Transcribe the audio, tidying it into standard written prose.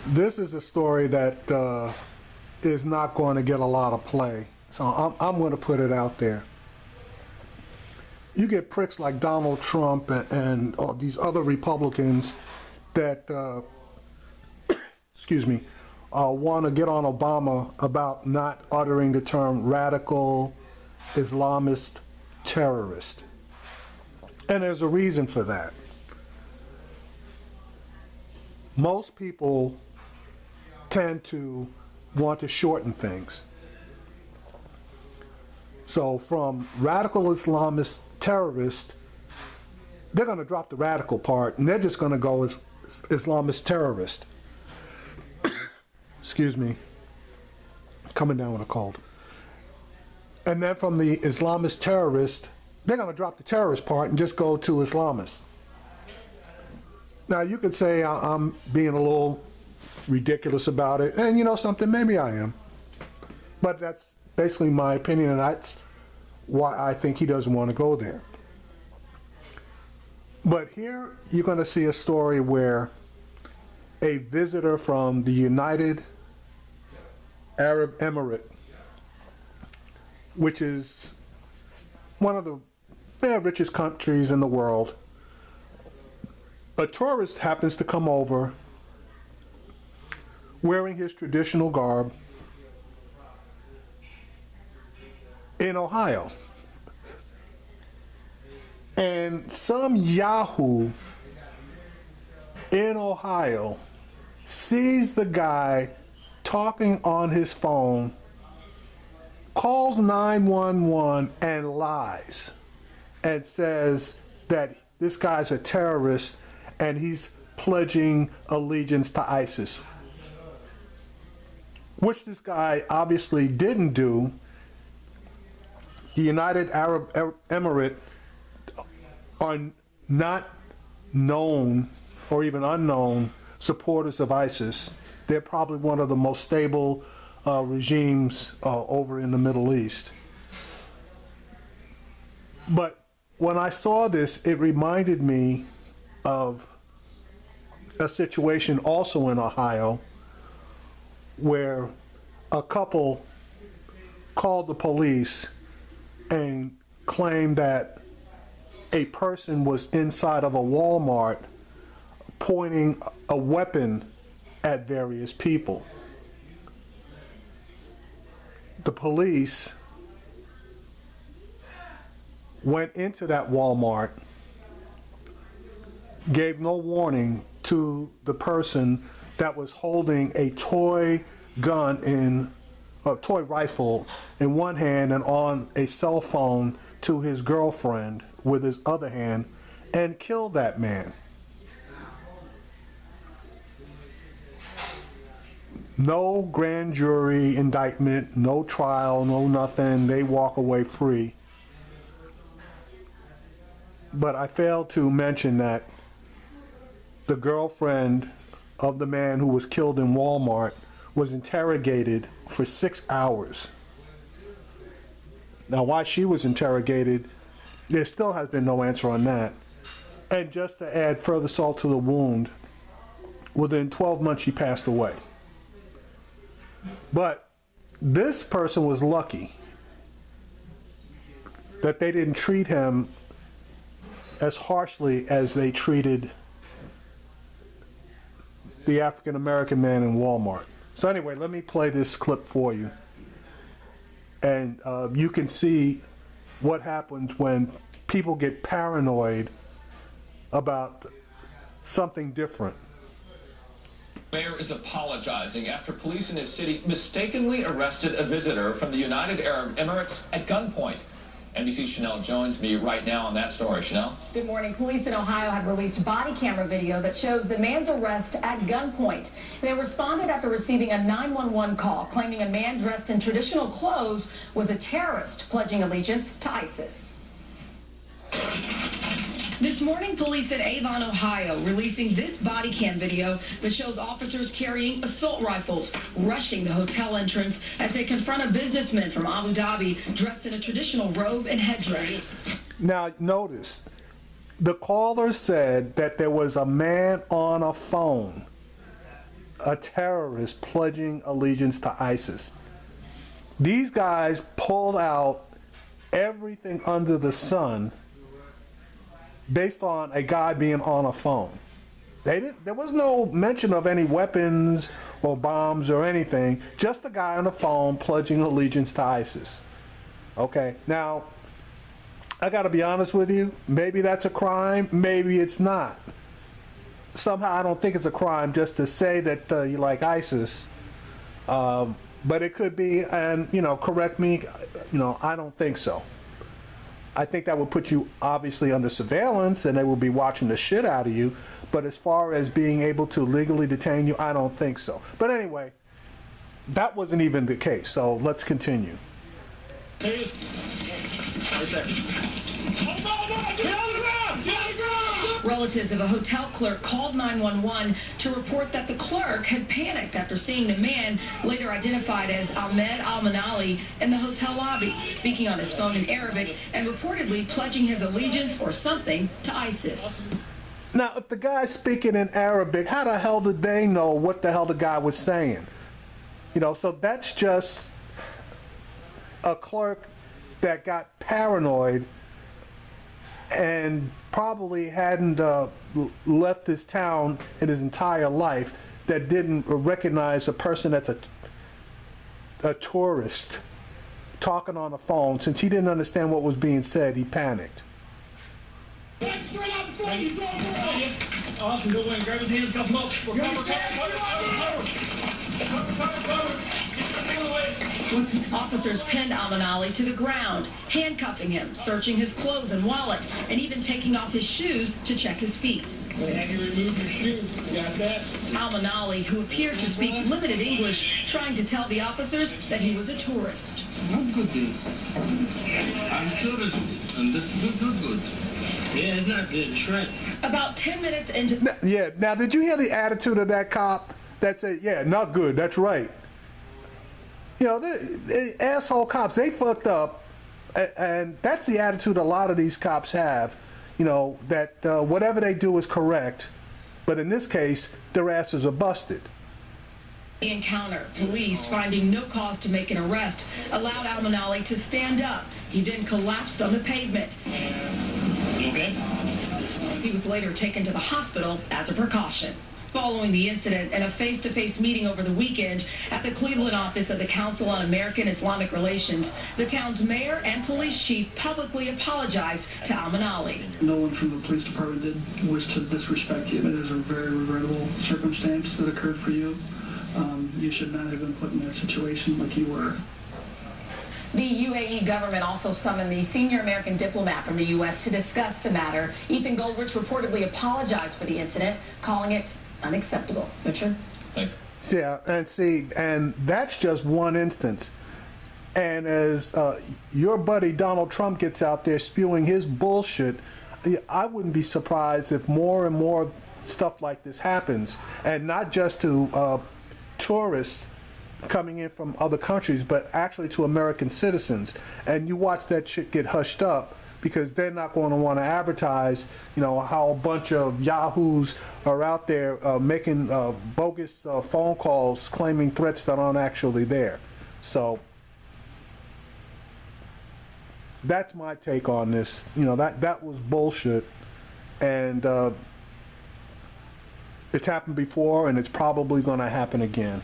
This is a story that is not going to get a lot of play, so I'm going to put it out there. You get pricks like Donald Trump and these other Republicans that, excuse me, want to get on Obama about not uttering the term radical Islamist terrorist. And there's a reason for that. Most people tend to want to shorten things. So from radical Islamist terrorist, they're going to drop the radical part and they're just going to go as Islamist terrorist. Excuse me, coming down with a cold. And then from the Islamist terrorist, they're going to drop the terrorist part and just go to Islamist. Now you could say I'm being a little ridiculous about it, and you know something, maybe I am. But that's basically my opinion, and that's why I think he doesn't want to go there. But here you're going to see a story where a visitor from the United Arab Emirates, which is one of the richest countries in the world, a tourist happens to come over wearing his traditional garb in Ohio. And some yahoo in Ohio sees the guy talking on his phone, calls 911 and lies and says that this guy's a terrorist and he's pledging allegiance to ISIS, which this guy obviously didn't do. The United Arab Emirates are not known or even unknown supporters of ISIS. They're probably one of the most stable regimes over in the Middle East. But when I saw this, it reminded me of a situation also in Ohio where a couple called the police and claimed that a person was inside of a Walmart pointing a weapon at various people. The police went into that Walmart, gave no warning to the person that was holding a toy gun a toy rifle in one hand and on a cell phone to his girlfriend with his other hand, and killed that man. No grand jury indictment, no trial, no nothing. They walk away free. But I failed to mention that the girlfriend of the man who was killed in Walmart was interrogated for 6 hours. Now, why she was interrogated, there still has been no answer on that. And just to add further salt to the wound, within 12 months she passed away. But this person was lucky that they didn't treat him as harshly as they treated the African American man in Walmart. So anyway, let me play this clip for you. And you can see what happens when people get paranoid about something different. Mayor is apologizing after police in his city mistakenly arrested a visitor from the United Arab Emirates at gunpoint. NBC's Chanel joins me right now on that story. Chanel? Good morning. Police in Ohio have released body camera video that shows the man's arrest at gunpoint. They responded after receiving a 911 call claiming a man dressed in traditional clothes was a terrorist pledging allegiance to ISIS. This morning, police in Avon, Ohio, releasing this body cam video that shows officers carrying assault rifles, rushing the hotel entrance as they confront a businessman from Abu Dhabi dressed in a traditional robe and headdress. Now, notice, the caller said that there was a man on a phone a terrorist pledging allegiance to ISIS. These guys pulled out everything under the sun based on a guy being on a phone. There was no mention of any weapons or bombs or anything, just a guy on the phone pledging allegiance to ISIS. Okay, now, I gotta be honest with you, maybe that's a crime, maybe it's not. Somehow I don't think it's a crime just to say that you like ISIS, but it could be, and correct me, I don't think so. I think that would put you obviously under surveillance and they will be watching the shit out of you, but as far as being able to legally detain you, I don't think so. But anyway, that wasn't even the case, so let's continue. There he is. Right there. Oh, no, get on the ground! Get on the ground! Relatives of a hotel clerk called 911 to report that the clerk had panicked after seeing the man, later identified as Ahmed Al-Manali, in the hotel lobby, speaking on his phone in Arabic and reportedly pledging his allegiance or something to ISIS. Now, if the guy's speaking in Arabic, how the hell did they know what the hell the guy was saying? So that's just a clerk that got paranoid and probably hadn't left his town in his entire life, that didn't recognize a person that's a tourist talking on the phone. Since he didn't understand what was being said, he panicked. Back straight out in front of you, don't Awesome, go in, grab his hands, cuff him up. Officers pinned Al-Manali to the ground, handcuffing him, searching his clothes and wallet, and even taking off his shoes to check his feet. They have you remove your shoes. You got that? Al-Manali, who appeared to speak limited English, trying to tell the officers that he was a tourist. Not good this. I'm tourist, and this is good. Yeah, it's not good. It's right. About 10 minutes into... Now did you hear the attitude of that cop that said, yeah, not good, that's right? The asshole cops, they fucked up, and that's the attitude a lot of these cops have, that whatever they do is correct, but in this case, their asses are busted. The encounter, police finding no cause to make an arrest, allowed Al-Manali to stand up. He then collapsed on the pavement. You okay? He was later taken to the hospital as a precaution. Following the incident and a face-to-face meeting over the weekend at the Cleveland office of the Council on American Islamic Relations, the town's mayor and police chief publicly apologized to Al-Manali. No one from the police department did wish to disrespect you. It is a very regrettable circumstance that occurred for you. You should not have been put in that situation like you were. The UAE government also summoned the senior American diplomat from the U.S. to discuss the matter. Ethan Goldrich reportedly apologized for the incident, calling it unacceptable. Richard? Thank you. Yeah, and that's just one instance. And as your buddy Donald Trump gets out there spewing his bullshit, I wouldn't be surprised if more and more stuff like this happens, and not just to tourists coming in from other countries, but actually to American citizens. And you watch that shit get hushed up, because they're not going to want to advertise, how a bunch of yahoos are out there making bogus phone calls claiming threats that aren't actually there. So that's my take on this. That was bullshit, and it's happened before, and it's probably going to happen again.